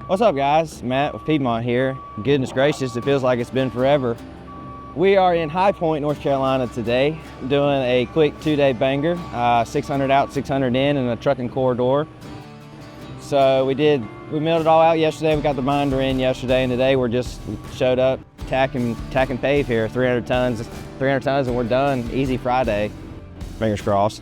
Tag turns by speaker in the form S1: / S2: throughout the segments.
S1: What's up, guys? Matt with Piedmont here. Goodness gracious, it feels like it's been forever. We are in High Point, North Carolina today, doing a quick 2-day banger, 600 out, 600 in a trucking corridor. So we milled it all out yesterday. We got the binder in yesterday, and today we showed up, tack and pave here, 300 tons, and we're done. Easy Friday. Fingers crossed.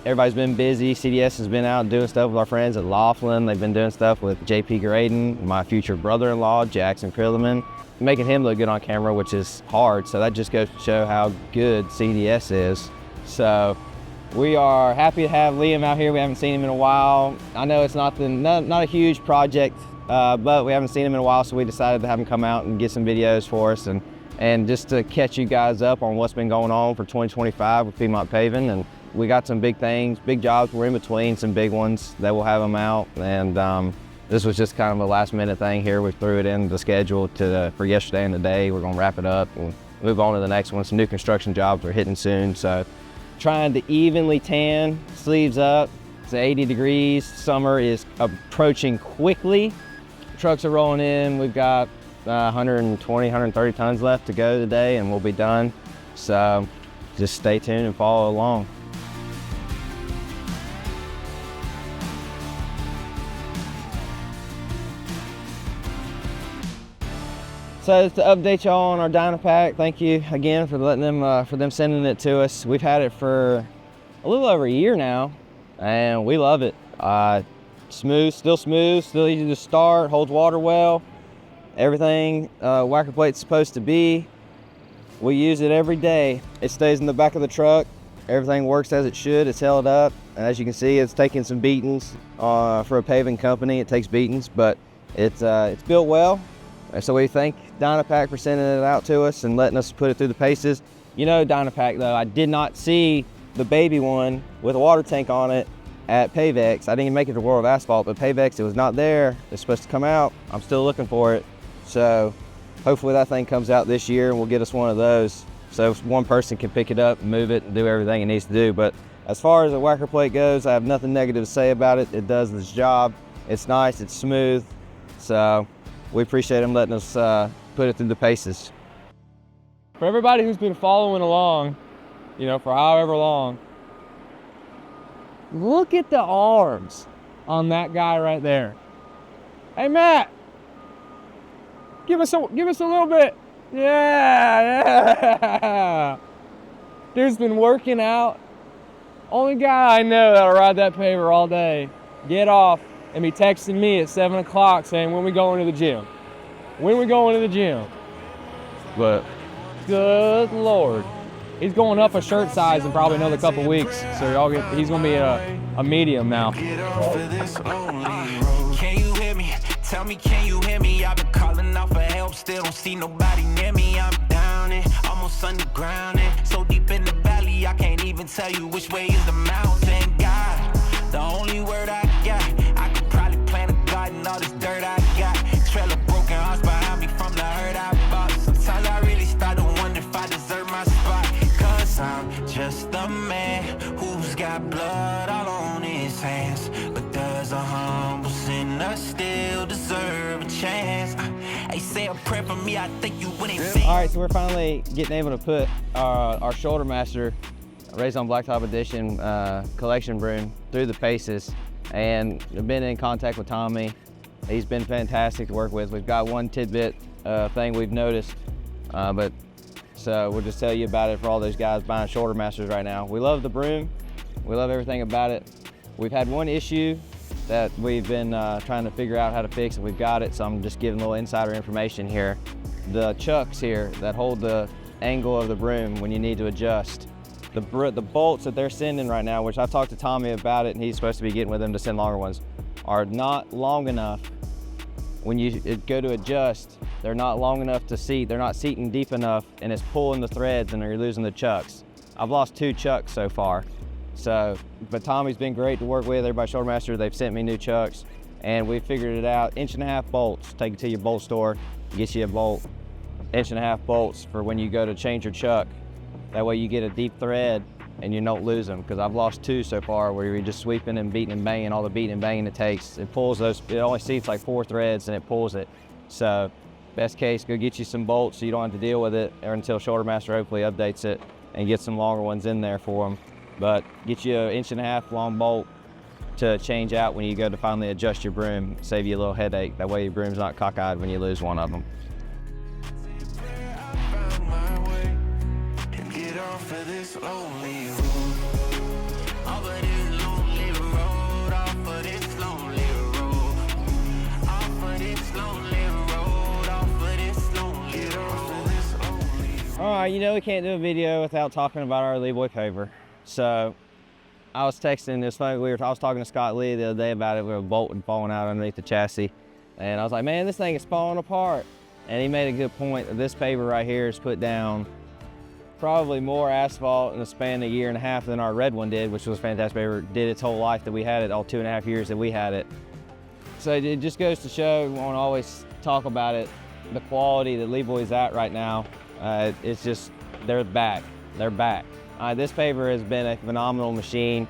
S1: Everybody's been busy. CDS has been out doing stuff with our friends at Laughlin. They've been doing stuff with JP Graydon, my future brother-in-law, Jackson Krilliman, making him look good on camera, which is hard. So that just goes to show how good CDS is. So we are happy to have Liam out here. We haven't seen him in a while. I know it's not a huge project, but we haven't seen him in a while, so we decided to have him come out and get some videos for us and just to catch you guys up on what's been going on for 2025 with Piedmont Paving. And we got some big things, big jobs. We're in between some big ones that we'll have them out. And this was just kind of a last minute thing here. We threw it in the schedule for yesterday and today. We're gonna wrap it up and move on to the next one. Some new construction jobs are hitting soon. So trying to evenly tan, sleeves up. It's 80 degrees. Summer is approaching quickly. Trucks are rolling in. We've got 120, 130 tons left to go today and we'll be done. So just stay tuned and follow along. So to update y'all on our Dino Pack, thank you again for letting them, for them sending it to us. We've had it for a little over a year now, and we love it. Smooth, still easy to start, holds water well. Everything whacker plate's supposed to be. We use it every day. It stays in the back of the truck. Everything works as it should. It's held up, and as you can see, it's taking some beatings for a paving company. It takes beatings, but it's built well. So we thank Dino Pack for sending it out to us and letting us put it through the paces. You know, Dino Pack though, I did not see the baby one with a water tank on it at Pavex. I didn't make it to World of Asphalt, but Pavex, it was not there. It's supposed to come out. I'm still looking for it. So hopefully that thing comes out this year and we'll get us one of those. So one person can pick it up and move it and do everything it needs to do. But as far as the whacker plate goes, I have nothing negative to say about it. It does its job. It's nice, it's smooth. So we appreciate them letting us put it through the paces.
S2: For everybody who's been following along, you know, for however long, look at the arms on that guy right there. Hey Matt, give us a little bit. Yeah. Dude's been working out. Only guy I know that'll ride that paver all day, get off, and be texting me at 7 o'clock saying, when we going to the gym? When we going to the gym? But good Lord. He's going up a shirt size in probably another couple weeks. So he's gonna be a medium now.
S3: Can you hear me? Tell me, can you hear me? I've been calling out for help, still don't see nobody near me. I'm down and almost underground and so deep in the valley, I can't even tell you which way is the mountain. God, the only word I got, I could probably plant a garden, all this dirt I got. Trail of broken hearts behind me from the hurt I bought. Sometimes I really start to wonder if I deserve my spot. Cause I'm just a man who's got blood all on his hands. But does a humble sinner still deserve a chance? Hey, say a prayer for me, I think you wouldn't see.
S1: All right, so we're finally getting able to put our Shoulder Master Raised on Blacktop Edition collection broom through the paces. And I've been in contact with Tommy. He's been fantastic to work with. We've got one tidbit thing we've noticed, so we'll just tell you about it for all those guys buying Shoulder Masters right now. We love the broom. We love everything about it. We've had one issue that we've been trying to figure out how to fix, and we've got it, so I'm just giving a little insider information here. The chucks here that hold the angle of the broom when you need to adjust, the bolts that they're sending right now, which I've talked to Tommy about it, and he's supposed to be getting with them to send longer ones, are not long enough. When you go to adjust, they're not long enough to seat. They're not seating deep enough, and it's pulling the threads and you're losing the chucks. I've lost 2 chucks so far. So, but Tommy's been great to work with. Everybody Shoulder Master, they've sent me new chucks, and we figured it out. 1.5-inch bolts. Take it to your bolt store, get you a bolt. 1.5-inch bolts for when you go to change your chuck. That way you get a deep thread and you don't lose them, because I've lost 2 so far where you're just sweeping and beating and banging, all the beating and banging it takes. It pulls those, it only seats like 4 threads and it pulls it. So best case, go get you some bolts so you don't have to deal with it, or until Shoulder Master hopefully updates it and get some longer ones in there for them. But get you an 1.5-inch long bolt to change out when you go to finally adjust your broom, save you a little headache. That way your broom's not cockeyed when you lose one of them. All right, you know we can't do a video without talking about our Lee Boy paver. So I was texting, it's funny, I was talking to Scott Lee the other day about it, with a bolt had fallen out underneath the chassis. And I was like, man, this thing is falling apart. And he made a good point that this paver right here has put down probably more asphalt in the span of 1.5 years than our red one did, which was a fantastic paver. Did its whole life that we had it, all 2.5 years that we had it. So it just goes to show, we won't always talk about it, the quality that Lee Boy's at right now. It's just, they're back. This paver has been a phenomenal machine,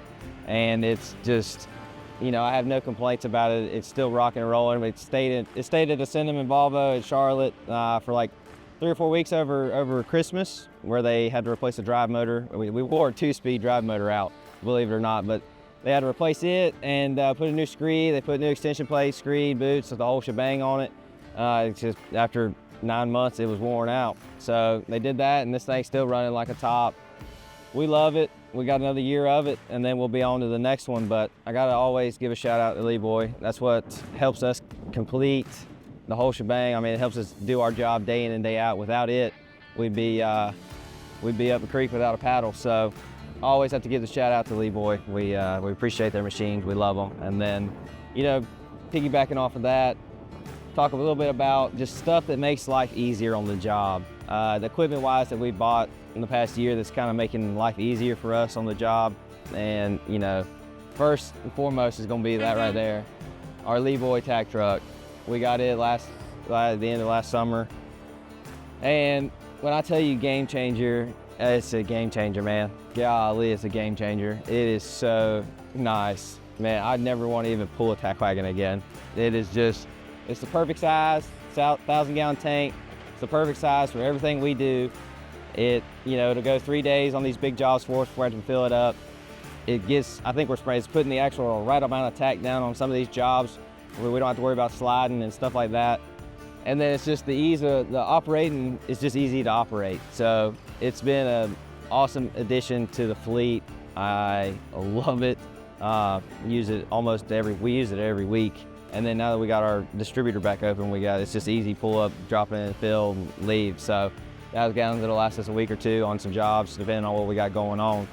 S1: and it's just, you know, I have no complaints about it. It's still rocking and rolling. It stayed at a Cinnamon Volvo in Charlotte for like 3 or 4 weeks over Christmas, where they had to replace the drive motor. We wore a 2-speed drive motor out, believe it or not, but they had to replace it and put a new screed. They put new extension plates, screed, boots, the whole shebang on it. It's just after 9 months, it was worn out. So they did that, and this thing's still running like a top. We love it. We got another year of it, and then we'll be on to the next one. But I gotta always give a shout out to Lee Boy. That's what helps us complete the whole shebang. I mean, it helps us do our job day in and day out. Without it, we'd be up the creek without a paddle. So I always have to give the shout out to Lee Boy. We appreciate their machines. We love them. And then, you know, piggybacking off of that, talk a little bit about just stuff that makes life easier on the job. The equipment-wise that we bought in the past year that's kind of making life easier for us on the job. And, you know, first and foremost is going to be that right there, our Lee Boy tack truck. We got it at the end of last summer. And when I tell you game changer, it's a game changer, man. Golly, it's a game changer. It is so nice. Man, I'd never want to even pull a tack wagon again. It is just, it's the perfect size. It's a 1,000-gallon tank. It's the perfect size for everything we do. It, you know, to go 3 days on these big jobs for us before I can fill it up. It gets, I think it's putting the actual right amount of tack down on some of these jobs where we don't have to worry about sliding and stuff like that. And then it's just the ease of the operating, it's just easy to operate. So it's been an awesome addition to the fleet. I love it. We use it every week. And then now that we got our distributor back open, it's just easy, pull up, drop it in, fill, and leave. So that was gallons that'll last us a week or 2 on some jobs, depending on what we got going on.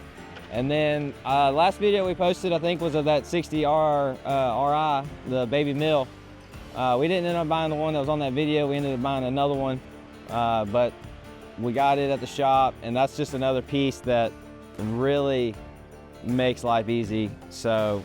S1: And then last video we posted, I think, was of that 60R RI, the baby mill. We didn't end up buying the one that was on that video. We ended up buying another one, but we got it at the shop, and that's just another piece that really makes life easy. So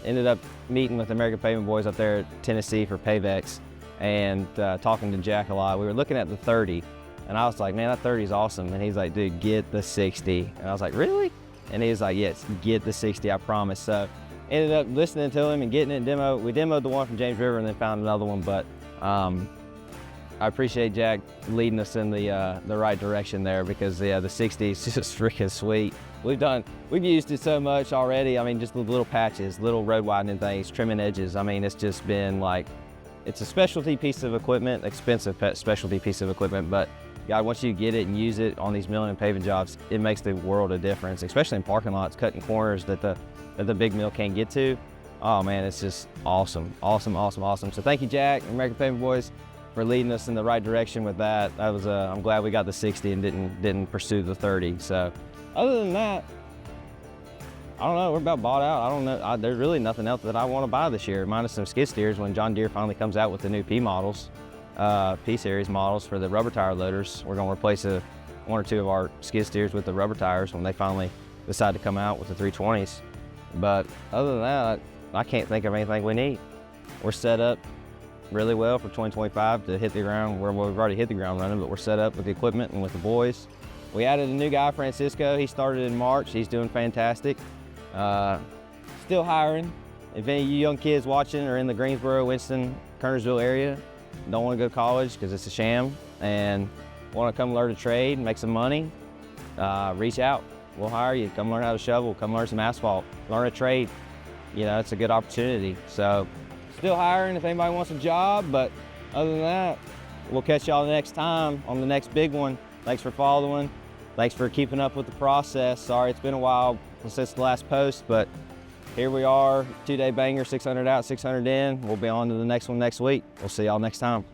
S1: ended up meeting with American Paving boys up there at Tennessee for Pavex, and talking to Jack a lot. We were looking at the 30, and I was like, man, that 30 is awesome. And he's like, dude, get the 60. And I was like, really? And he was like, yes, get the 60, I promise. So ended up listening to him and getting it demo. We demoed the one from James River and then found another one, but I appreciate Jack leading us in the right direction there, because yeah, the 60 is just freaking sweet. We've used it so much already. I mean, just the little patches, little road widening things, trimming edges. I mean, it's just been like, it's a specialty piece of equipment, expensive specialty piece of equipment, but God, once you get it and use it on these milling and paving jobs, it makes the world of difference, especially in parking lots, cutting corners that the big mill can't get to. Oh man, it's just awesome, awesome, awesome, awesome. So thank you, Jack, American Paving boys, for leading us in the right direction with that. That was I'm glad we got the 60 and didn't pursue the 30. So other than that, I don't know, we're about bought out. I don't know, there's really nothing else that I want to buy this year, minus some skid steers when John Deere finally comes out with the new P models. P-Series models for the rubber tire loaders. We're going to replace one or two of our skid steers with the rubber tires when they finally decide to come out with the 320s. But other than that, I can't think of anything we need. We're set up really well for 2025 to hit the ground. We've already hit the ground running, but we're set up with the equipment and with the boys. We added a new guy, Francisco. He started in March. He's doing fantastic. Still hiring. If any of you young kids watching are in the Greensboro, Winston, Kernersville area, don't want to go to college because it's a sham, and want to come learn a trade, make some money, reach out. We'll hire you. Come learn how to shovel, come learn some asphalt, learn a trade. You know, it's a good opportunity. So still hiring if anybody wants a job, but other than that, we'll catch y'all next time on the next big one. Thanks for following. Thanks for keeping up with the process. Sorry, it's been a while since the last post, but here we are, 2-day banger, 600 out, 600 in. We'll be on to the next one next week. We'll see y'all next time.